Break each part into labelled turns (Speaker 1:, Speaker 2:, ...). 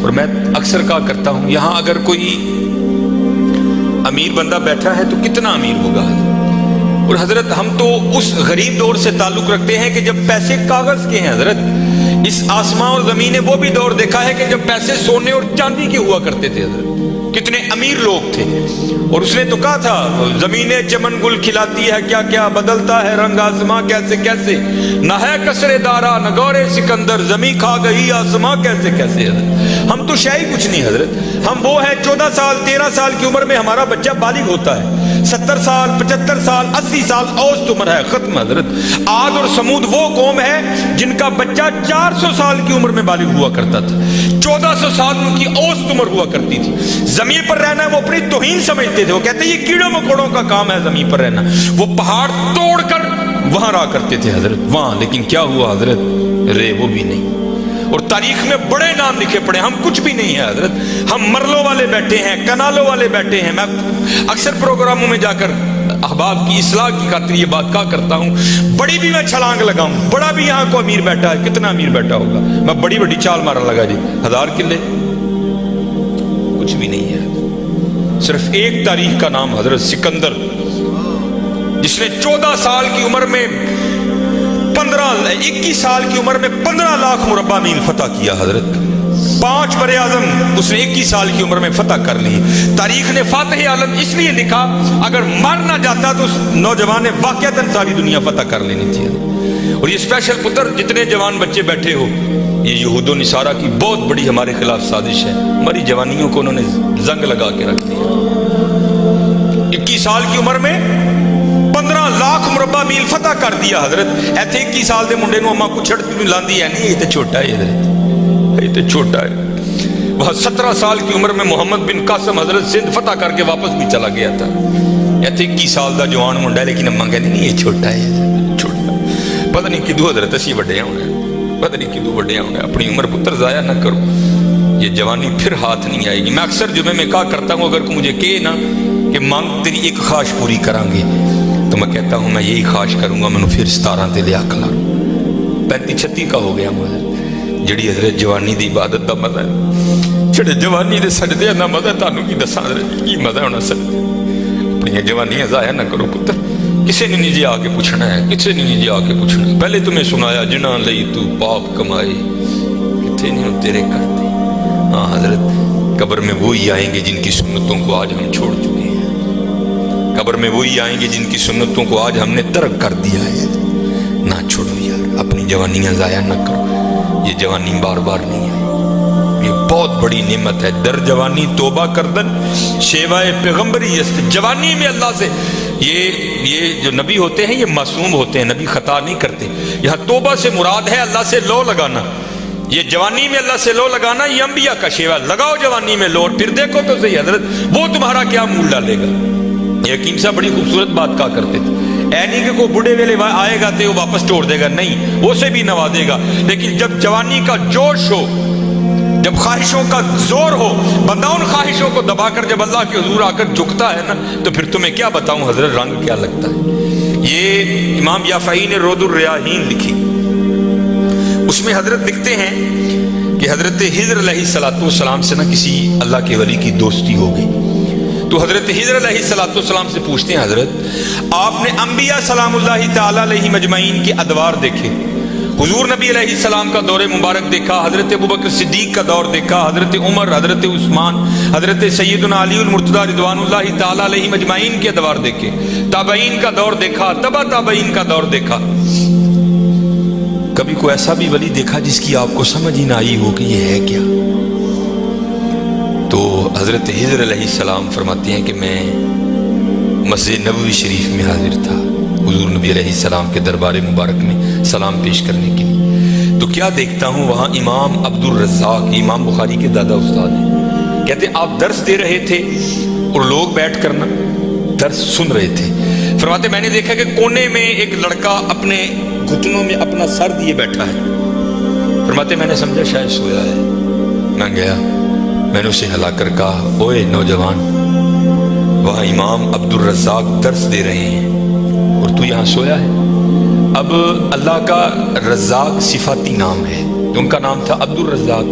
Speaker 1: اور میں اکثر کہا کرتا ہوں یہاں اگر کوئی امیر بندہ بیٹھا ہے تو کتنا امیر ہوگا، اور حضرت ہم تو اس غریب دور سے تعلق رکھتے ہیں کہ جب پیسے کاغذ کے ہیں حضرت. اس آسمان اور زمین نے وہ بھی دور دیکھا ہے کہ جب پیسے سونے اور چاندی کے ہوا کرتے تھے حضرت. کتنے امیر لوگ تھے، اور اس نے تو کہا تھا زمینیں چمن گل کھلاتی ہے کیا کیا، بدلتا ہے رنگ آسماں کیسے کیسے، نہ ہے کسرے دارا نہ گورے سکندر، زمین کھا گئی آسماں کیسے کیسے. حضرت ہم تو شاہی کچھ نہیں حضرت، ہم وہ ہے 14 سال 13 سال کی عمر میں ہمارا بچہ بالغ ہوتا ہے، 70 سال 75 سال 80 سال اوسط عمر ہے ختم حضرت. عاد اور سمود وہ قوم ہے جن کا بچہ 400 سال کی عمر میں بالغ ہوا کرتا تھا، 1400 سال ان کی اوسط عمر ہوا کرتی تھی. زمین پر رہنا وہ اپنی توہین سمجھتے تھے، وہ کہتے ہیں یہ کیڑوں مکوڑوں کا کام ہے زمین پر رہنا. وہ پہاڑ توڑ کر وہاں رہا کرتے تھے حضرت وہاں، لیکن کیا ہوا حضرت، رے وہ بھی نہیں. اور تاریخ میں بڑے نام لکھے پڑے، ہم کچھ بھی نہیں ہے حضرت. ہم مرلوں والے بیٹھے ہیں، کنالوں والے بیٹھے ہیں. میں اکثر پروگراموں میں جا کر احباب کی اصلاح کی خاطر یہ بات کہا کرتا ہوں، بڑی بھی میں چھلانگ لگاؤں، بڑا بھی یہاں کو امیر بیٹھا ہے، کتنا امیر بیٹھا ہوگا، میں بڑی بڑی چال مارا لگا جی 1000 کلے، کچھ بھی نہیں ہے. صرف ایک تاریخ کا نام حضرت سکندر، جس نے 14 سال کی عمر میں 21 سال کی عمر میں 15 لاکھ مربع میل فتح کیا حضرت. 5 بر اعظم اس نے 21 سال کی عمر میں فتح کر لی. تاریخ نے فاتح عالم اس لیے لکھا، اگر مر نہ جاتا تو اس نوجوان نے واقعتاً ساری دنیا فتح کر لینی تھی. اور یہ اسپیشل پتر جتنے جوان بچے بیٹھے ہو، یہ یہود و نصارہ کی بہت بڑی ہمارے خلاف سازش ہے. ہماری جوانیوں کو انہوں نے زنگ لگا کے رکھ دیا. 21 سال کی عمر میں 15 لاکھ مربع میل فتح کر دیا حضرت. ایتھے 21 سال دے منڈے نو اما کچھڑ لاندی ہے نہیں، یہ تو چھوٹا ہے حضرت، یہ تو چھوٹا ہے. وہ 17 سال کی عمر میں محمد بن قاسم حضرت سندھ فتح کر کے واپس بھی چلا گیا تھا. ایتھے 21 سال دا جوان منڈا ہے، لیکن اما کہتے نہیں یہ چھوٹا ہے، چھوٹا. پتہ نہیں کدو حضرت اسی وڈے ہونے، پتہ نہیں کدو وڈے ہونے. اپنی عمر پتر ضائع نہ کرو، یہ جوانی پھر ہاتھ نہیں آئے گی. میں اکثر جمعے میں کہا کرتا ہوں اگر مجھے کہے نا کہ مانگ تیری ایک خواہش پوری کریں گے، تو میں کہتا ہوں میں یہی خواہش کروں گا میں پھر 17 تے لیا کھلا 35-36 کا ہو گیا مگر جڑی حضرت جوانی دی عبادت دا مزہ ہے، جڑے جوانی دے سجدے دا مزہ تانوں کی دساں حضرت کی مزہ ہونا سکتا. اپنی جوانیاں ضائع نہ کرو پتر. کسے نے نہیں جی آ کے پوچھنا ہے، کسے نے نہیں جی آ کے پوچھنا ہے. پہلے تمہیں سنایا جنہاں لئی تو پاپ کمائے کتنے نہیں تیرے کرتے. ہاں حضرت قبر میں وہی آئیں گے جن کی سنتوں کو آج ہم چھوڑ چکے ہیں. قبر میں وہی آئیں گے جن کی سنتوں کو آج ہم نے ترک کر دیا ہے. نہ چھوڑو یار، اپنی جوانیاں ضائع نہ کرو. یہ جوانی بار بار نہیں آئی، یہ بہت بڑی نعمت ہے. در جوانی توبہ کردن شیوائے پیغمبری است. جوانی میں اللہ سے یہ جو نبی ہوتے ہیں یہ معصوم ہوتے ہیں، نبی خطا نہیں کرتے. یہاں توبہ سے مراد ہے اللہ سے لو لگانا. یہ جوانی میں اللہ سے لو لگانا یہ انبیاء کا شیوا. لگاؤ جوانی میں لو، پھر دیکھو تو صحیح حضرت وہ تمہارا کیا مول ڈالے گا. یہ حکیم صاحب بڑی خوبصورت بات کہا کرتے تھے، اے نہیں کہ کوئی بڑھے ویلے آئے گا تو وہ واپس توڑ دے گا، نہیں، اسے بھی نوازے گا. لیکن جب جوانی کا جوش ہو، جب خواہشوں کا زور ہو، بندہ ان خواہشوں کو دبا کر جب اللہ کے حضور آ کر جھکتا ہے نا، تو پھر تمہیں کیا بتاؤں حضرت رنگ کیا لگتا ہے. یہ امام یافعی نے رود الریاحین لکھی، اس میں حضرت لکھتے ہیں کہ حضرت خضر علیہ السلام سے نا کسی اللہ کے ولی کی دوستی ہو گئی. تو حضرت خضر علیہ السلام سے پوچھتے ہیں حضرت آپ نے انبیاء سلام اللہ تعالی علیہ مجمعین کے ادوار دیکھے، حضور نبی علیہ السلام کا دور مبارک دیکھا، حضرت ابوبکر صدیق کا دور دیکھا، حضرت عمر، حضرت عثمان، حضرت سیدنا علی المرتضی رضوان اللہ تعالی علیہ مجمعین کے ادوار دیکھے، تابعین کا دور دیکھا، تبع تابعین کا دور دیکھا. کبھی کوئی ایسا بھی ولی دیکھا جس کی آپ کو سمجھ ہی نہ آئی ہو کہ یہ ہے کیا؟ تو حضرت خضر علیہ السلام فرماتے ہیں کہ میں مسجد نبوی شریف میں حاضر تھا حضور نبی علیہ السلام کے دربار مبارک میں سلام پیش کرنے کے لیے. تو کیا دیکھتا ہوں وہاں امام عبد الرزاق، امام بخاری کے دادا استاد ہیں، کہتے ہیں آپ درس دے رہے تھے اور لوگ بیٹھ کر نا درس سن رہے تھے. فرماتے میں نے دیکھا کہ کونے میں ایک لڑکا اپنے گھٹنوں میں اپنا سر دیے بیٹھا ہے. فرماتے میں نے سمجھا شاید سویا ہے. میں گیا، میں نے اسے ہلا کر کہا اوئے نوجوان، وہاں امام عبد الرزاق درس دے رہے ہیں اور تو یہاں سویا ہے. اب اللہ کا رزاق صفاتی نام ہے، تو ان کا نام تھا عبد الرزاق.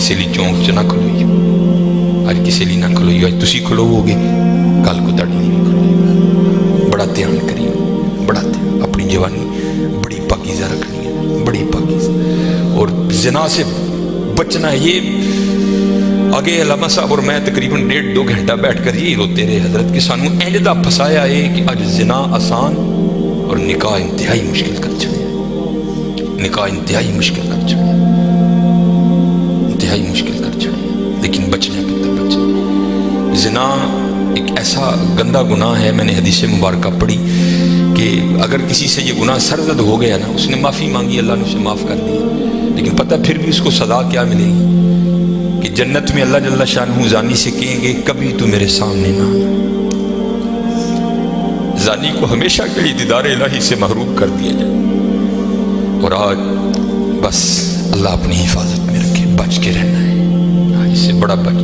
Speaker 1: کسی لیے چونک چ نہ کھلوئیو، اج کسی لیے نہ کھلوئیو، اج تسی کھلوو گے کل کو تہاڈی نہیں کھلوئے۔ بڑا دھیان کریو، بڑا دھیان، اپنی جوانی بڑی پاکیزہ رکھنی ہے، بڑی پاکیزہ، اور زنا سے بچنا ہے۔ یہ آگے علامہ صاحب اور میں تقریباً 1.5-2 گھنٹہ بیٹھ کر یہی روتے رہے حضرت کہ سانو اینج دا پھسایا ہے کہ اج زنا آسان اور نکاح انتہائی مشکل کر چھڑے، نکاح انتہائی مشکل کر چھڑے، انتہائی مشکل کر چھڑے، لیکن بچنے پتہ بچنے۔ زنا ایک ایسا گندا گناہ ہے، میں نے حدیث مبارکہ پڑھی کہ اگر کسی سے یہ گناہ سرزد ہو گیا نا، اس نے معافی مانگی، اللہ نے اسے معاف کر دیا، لیکن پتہ پھر بھی اس کو سزا کیا ملے گی کہ جنت میں اللہ جل شانہ زانی سے کہیں گے کبھی تو میرے سامنے نہ آنا۔ زانی کو ہمیشہ کے لیے دیدار الہی سے محروم کر دیا جائے۔ اور آج بس اللہ اپنی حفاظت میں رکھے، بچ کے رہنا ہے، اس سے بڑا بچ،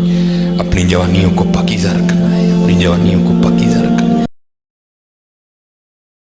Speaker 1: اپنی جوانیوں کو پاکیزہ رکھنا ہے، اپنی جوانیوں کو پاکیزہ